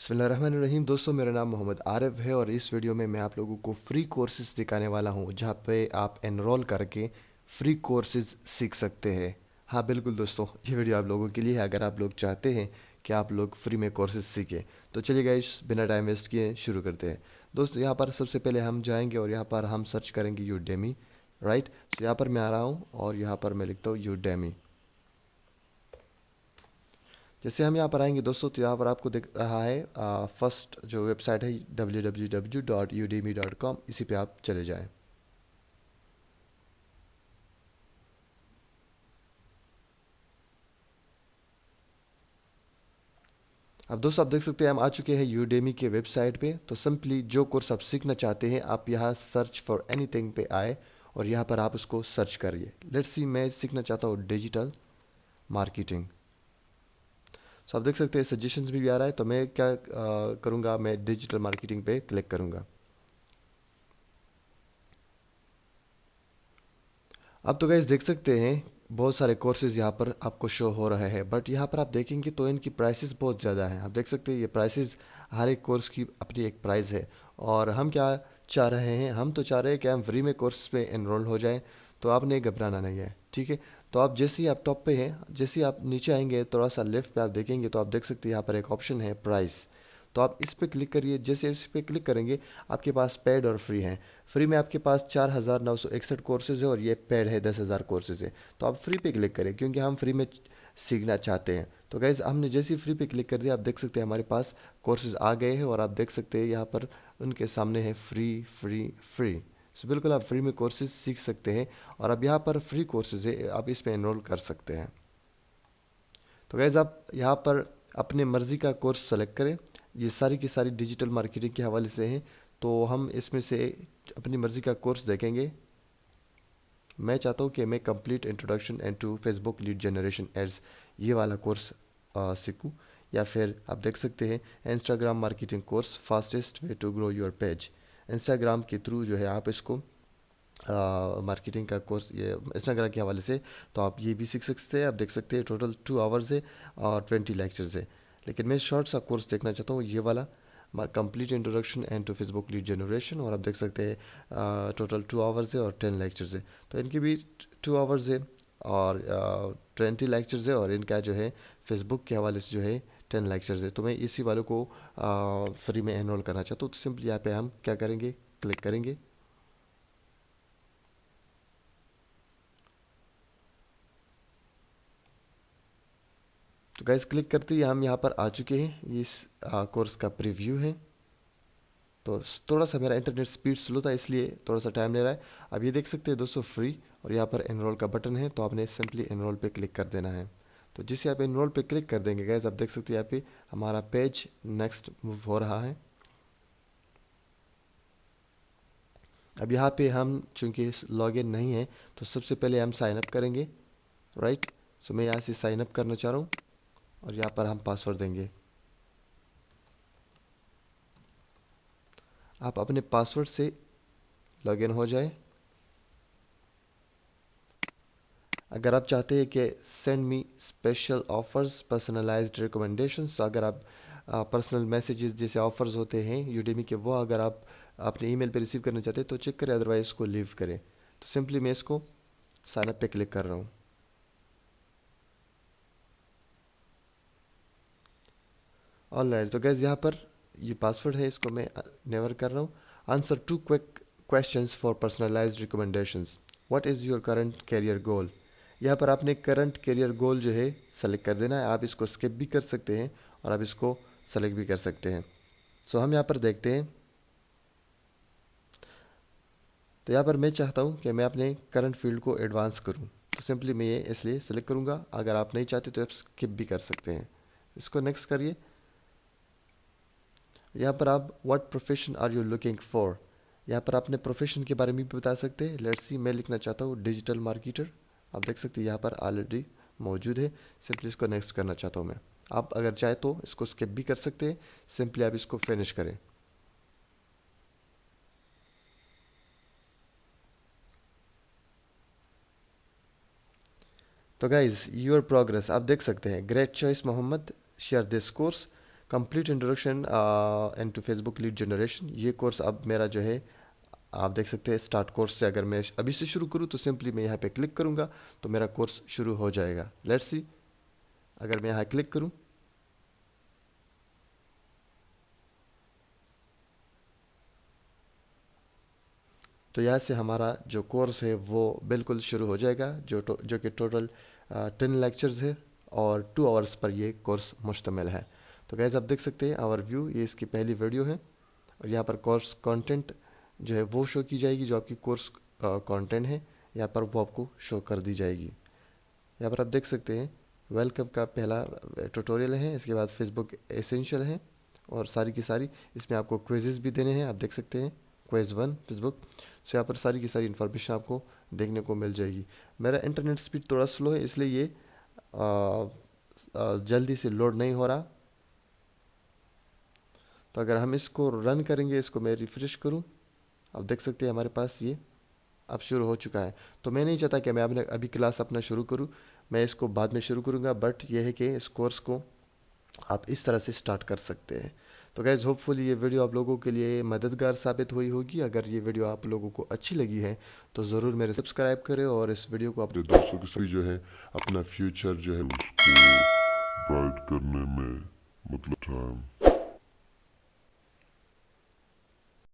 बिस्मिल्लाहिर्रहमानिर्रहीम। दोस्तों, मेरा नाम मोहम्मद आरिफ है और इस वीडियो में मैं आप लोगों को फ्री कोर्सेज दिखाने वाला हूं जहां पे आप एनरोल करके फ्री कोर्सेज सीख सकते हैं। हाँ बिल्कुल दोस्तों, ये वीडियो आप लोगों के लिए है अगर आप लोग चाहते हैं कि आप लोग फ्री में कोर्सेज सीखें। तो चलिए गाइस, बिना टाइम वेस्ट किए शुरू करते हैं। दोस्तों, यहाँ पर सबसे पहले हम जाएंगे और यहाँ पर हम सर्च करेंगे यूडेमी। राइट, तो यहाँ पर मैं आ रहा हूँ और यहाँ पर मैं लिखता हूँ यूडेमी। जैसे हम यहाँ पर आएंगे दोस्तों, तो यहाँ पर आपको दिख रहा है फर्स्ट जो वेबसाइट है www.udemy.com, इसी पे आप चले जाएं। अब दोस्तों, आप देख सकते हैं हम आ चुके हैं यूडेमी के वेबसाइट पे। तो सिंपली जो कोर्स आप सीखना चाहते हैं आप यहाँ सर्च फॉर एनीथिंग पे आए और यहाँ पर आप उसको सर्च करिए। लेट्स सी, मैं सीखना चाहता हूँ डिजिटल मार्केटिंग। सो आप देख सकते हैं सजेशंस भी आ रहा है। तो मैं क्या करूँगा, मैं डिजिटल मार्केटिंग पे क्लिक करूँगा। अब तो गाइस देख सकते हैं बहुत सारे कोर्सेज यहाँ पर आपको शो हो रहे हैं, बट यहाँ पर आप देखेंगे तो इनकी प्राइसेस बहुत ज़्यादा हैं। आप देख सकते हैं ये प्राइसेस, हर एक कोर्स की अपनी एक प्राइस है। और हम क्या चाह रहे हैं, हम तो चाह रहे हैं कि हम फ्री में कोर्स पे एनरोल हो जाएं। तो आपने घबराना नहीं है, ठीक है। तो आप जैसे ही आप टॉप पे हैं, जैसे ही आप नीचे आएंगे थोड़ा सा लेफ्ट पे आप देखेंगे तो आप देख सकते हैं यहाँ पर एक ऑप्शन है प्राइस। तो आप इस पे क्लिक करिए। जैसे इस पे क्लिक करेंगे आपके पास पेड और फ्री है। फ्री में आपके पास 4,961 कोर्सेज है और ये पेड है 10,000 कोर्सेज है। तो आप फ्री पे क्लिक करें क्योंकि हम फ्री में सीखना चाहते हैं। तो गाइज़, हमने जैसे ही फ्री पे क्लिक कर दिया आप देख सकते हैं हमारे पास कोर्सेज आ गए हैं और आप देख सकते हैं यहाँ पर उनके सामने है फ्री फ्री फ्री। सो बिल्कुल आप फ्री में कोर्सेज सीख सकते हैं और अब यहाँ पर फ्री कोर्सेज है, आप इस पे एनरोल कर सकते हैं। तो गाइज़, आप यहाँ पर अपने मर्ज़ी का कोर्स सेलेक्ट करें। ये सारी की सारी डिजिटल मार्केटिंग के हवाले से हैं। तो हम इसमें से अपनी मर्ज़ी का कोर्स देखेंगे। मैं चाहता हूँ कि मैं complete introduction and to Facebook lead generation ads, ये वाला कोर्स सीखूँ। या फिर आप देख सकते हैं Instagram marketing course, fastest way to grow your page. Instagram के थ्रू जो है आप इसको मार्केटिंग का कोर्स, ये इंस्टाग्राम के हवाले से, तो आप ये भी सीख सकते हैं। आप देख सकते हैं टोटल 2 आवर्स है और 20 लेक्चर्स है। लेकिन मैं शॉर्ट सा कोर्स देखना चाहता हूँ, ये वाला complete introduction and to Facebook lead generation. और आप देख सकते हैं टोटल 2 आवर्स है और 10 लेक्चर्स है। तो इनकी भी 2 आवर्स है और 20 लेक्चर्स है और इनका जो है फेसबुक के हवाले से जो है 10 लेक्चर्स है। तो मैं इसी वालों को फ्री में एनरोल करना चाहता हूँ। तो सिंपली यहाँ पे हम क्या करेंगे, क्लिक करेंगे। तो गाइस, क्लिक करते ही हम यहाँ पर आ चुके हैं। ये इस कोर्स का प्रीव्यू है। तो थोड़ा सा मेरा इंटरनेट स्पीड स्लो था इसलिए थोड़ा सा टाइम ले रहा है। अब ये देख सकते हैं दोस्तों फ्री, और यहाँ पर एनरोल का बटन है तो आपने सिंपली एनरोल पे क्लिक कर देना है। तो जिससे आप एनरोल पे क्लिक कर देंगे गाइस, आप देख सकते हैं यहाँ पे हमारा पेज नेक्स्ट मूव हो रहा है। अब यहाँ पे हम चूंकि लॉगिन नहीं है तो सबसे पहले हम साइन अप करेंगे। राइट, सो मैं यहाँ से साइन अप करना चाह रहा हूँ और यहाँ पर हम पासवर्ड देंगे। आप अपने पासवर्ड से लॉगिन हो जाए। अगर आप चाहते हैं कि send me special offers personalised recommendations, तो अगर आप पर्सनल मैसेजेस जैसे ऑफर्स होते हैं यूडेमी के, वो अगर आप अपने ईमेल पे रिसीव करना चाहते हैं तो चेक करें, अदरवाइज इसको लीव करें। तो सिंपली मैं इसको साइन अप पे क्लिक कर रहा हूँ। ऑलराइट, तो गैस यहाँ पर ये पासवर्ड है, इसको मैं नेवर कर रहा हूँ। Answer 2 quick questions for personalised recommendations. What is your current career goal. यहाँ पर आपने करंट करियर गोल जो है सेलेक्ट कर देना है। आप इसको स्किप भी कर सकते हैं और आप इसको सेलेक्ट भी कर सकते हैं। सो हम यहाँ पर देखते हैं। तो यहाँ पर मैं चाहता हूँ कि मैं अपने करंट फील्ड को एडवांस करूँ। तो सिंपली मैं ये इसलिए सेलेक्ट करूँगा। अगर आप नहीं चाहते तो आप स्किप भी कर सकते हैं। इसको नेक्स्ट करिए। यहाँ पर आप what profession are you looking for, यहाँ पर अपने प्रोफेशन के बारे में भी बता सकते हैं। लेट्स सी, मैं लिखना चाहता हूँ डिजिटल मार्केटर। आप देख सकते हैं यहाँ पर ऑलरेडी मौजूद है। सिंपली इसको नेक्स्ट करना चाहता हूँ मैं। आप अगर चाहे तो इसको स्किप भी कर सकते हैं। सिंपली आप इसको फिनिश करें। तो गाइज, योर प्रोग्रेस आप देख सकते हैं। Great choice Mohammad, share this course, complete introduction into Facebook lead generation, ये कोर्स अब मेरा जो है आप देख सकते हैं स्टार्ट कोर्स से। अगर मैं अभी से शुरू करूँ तो सिंपली मैं यहाँ पे क्लिक करूँगा तो मेरा कोर्स शुरू हो जाएगा। लेट्स सी, अगर मैं यहाँ क्लिक करूँ तो यहाँ से हमारा जो कोर्स है वो बिल्कुल शुरू हो जाएगा, जो कि टोटल 10 लेक्चर्स है और 2 आवर्स पर ये कोर्स मुश्तमिल है। तो गैस आप देख सकते हैं आवर व्यू, ये इसकी पहली वीडियो है और यहाँ पर कोर्स कंटेंट जो है वो शो की जाएगी, जो आपकी कोर्स कंटेंट है यहाँ पर वो आपको शो कर दी जाएगी। यहाँ पर आप देख सकते हैं वेलकम का पहला ट्यूटोरियल है, इसके बाद फेसबुक एसेंशियल है और सारी की सारी इसमें आपको क्विजेस भी देने हैं। आप देख सकते हैं क्विज 1 फेसबुक, सो यहाँ पर सारी की सारी इन्फॉर्मेशन आपको देखने को मिल जाएगी। मेरा इंटरनेट स्पीड थोड़ा स्लो है इसलिए ये जल्दी से लोड नहीं हो रहा। तो अगर हम इसको रन करेंगे, इसको मैं रिफ्रेश करूँ, आप देख सकते हैं हमारे पास ये अब शुरू हो चुका है। तो मैं नहीं चाहता कि मैं अभी क्लास अपना शुरू करूं, मैं इसको बाद में शुरू करूंगा, बट यह है कि इस कोर्स को आप इस तरह से स्टार्ट कर सकते हैं। तो गैस होपफुली ये वीडियो आप लोगों के लिए मददगार साबित हुई होगी। अगर ये वीडियो आप लोगों को अच्छी लगी है तो ज़रूर मेरे सब्सक्राइब करें और इस वीडियो को अपने दोस्तों के साथ जो है अपना फ्यूचर जो है उसको ब्राइट करने में मतलब